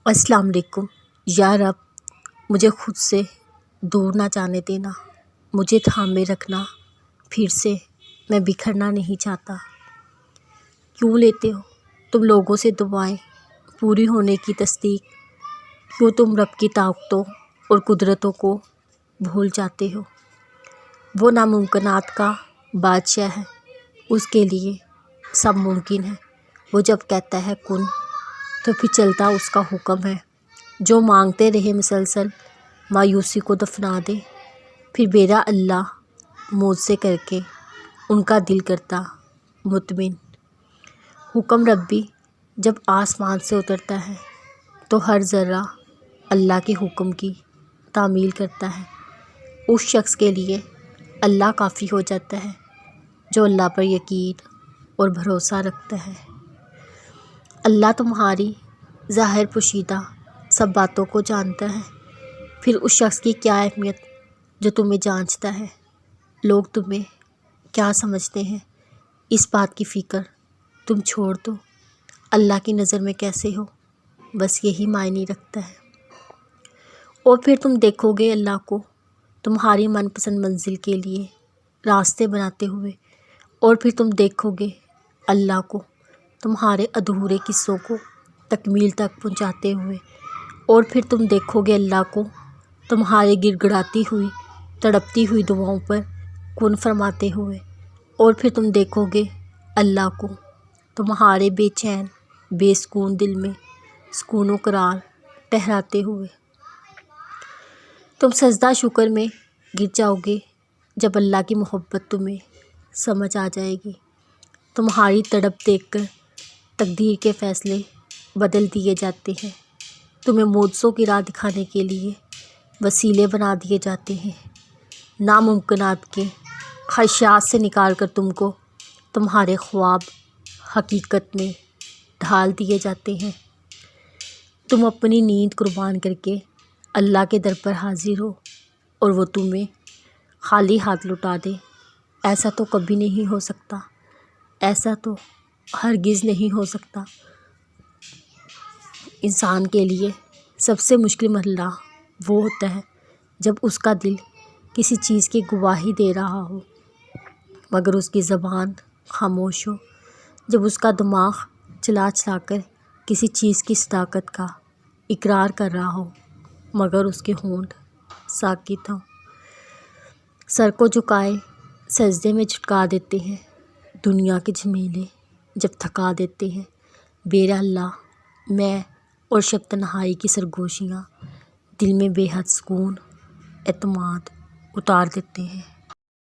السلام علیکم۔ یا رب، مجھے خود سے دور نہ جانے دینا، مجھے تھامے رکھنا، پھر سے میں بکھرنا نہیں چاہتا۔ کیوں لیتے ہو تم لوگوں سے دعائیں پوری ہونے کی تصدیق؟ کیوں تم رب کی طاقتوں اور قدرتوں کو بھول جاتے ہو؟ وہ ناممکنات کا بادشاہ ہے، اس کے لیے سب ممکن ہے۔ وہ جب کہتا ہے کن تو پھر چلتا اس کا حکم ہے۔ جو مانگتے رہے مسلسل مایوسی کو دفنا دے، پھر میرا اللہ معجزے کر کے ان کا دل کرتا مطمئن۔ حکم ربی جب آسمان سے اترتا ہے تو ہر ذرہ اللہ کے حکم کی تعمیل کرتا ہے۔ اس شخص کے لیے اللہ کافی ہو جاتا ہے جو اللہ پر یقین اور بھروسہ رکھتا ہے۔ اللہ تمہاری ظاہر پوشیدہ سب باتوں کو جانتا ہے، پھر اس شخص کی کیا اہمیت جو تمہیں جانچتا ہے۔ لوگ تمہیں کیا سمجھتے ہیں، اس بات کی فکر تم چھوڑ دو۔ اللہ کی نظر میں کیسے ہو، بس یہی معنی رکھتا ہے۔ اور پھر تم دیکھو گے اللہ کو تمہاری من پسند منزل کے لیے راستے بناتے ہوئے، اور پھر تم دیکھو گے اللہ کو تمہارے ادھورے قصوں کو تکمیل تک پہنچاتے ہوئے، اور پھر تم دیکھو گے اللہ کو تمہارے گڑ گڑاتی ہوئی تڑپتی ہوئی دعاؤں پر کن فرماتے ہوئے، اور پھر تم دیکھو گے اللہ کو تمہارے بے چین بے سکون دل میں سکون و قرار ٹھہراتے ہوئے۔ تم سجدہ شکر میں گر جاؤ گے جب اللہ کی محبت تمہیں سمجھ آ جائے گی۔ تمہاری تڑپ دیکھ کر تقدیر کے فیصلے بدل دیے جاتے ہیں، تمہیں معجزوں کی راہ دکھانے کے لیے وسیلے بنا دیے جاتے ہیں، ناممکنات کے خدشات سے نکال کر تم کو تمہارے خواب حقیقت میں ڈھال دیے جاتے ہیں۔ تم اپنی نیند قربان کر کے اللہ کے در پر حاضر ہو اور وہ تمہیں خالی ہاتھ لوٹا دے۔ ایسا تو کبھی نہیں ہو سکتا، ایسا تو ہرگز نہیں ہو سکتا۔ انسان کے لیے سب سے مشکل مرحلہ وہ ہوتا ہے جب اس کا دل کسی چیز کی گواہی دے رہا ہو مگر اس کی زبان خاموش ہو، جب اس کا دماغ چلا چلا کر کسی چیز کی صداقت کا اقرار کر رہا ہو مگر اس کے ہونٹ ساکت ہوں۔ سر کو جھکائے سجدے میں جھٹکا دیتے ہیں، دنیا کے جھمیلے جب تھکا دیتے ہیں، میرا اللہ میں اور شب تنہائی کی سرگوشیاں دل میں بے حد سکون اعتماد اتار دیتے ہیں۔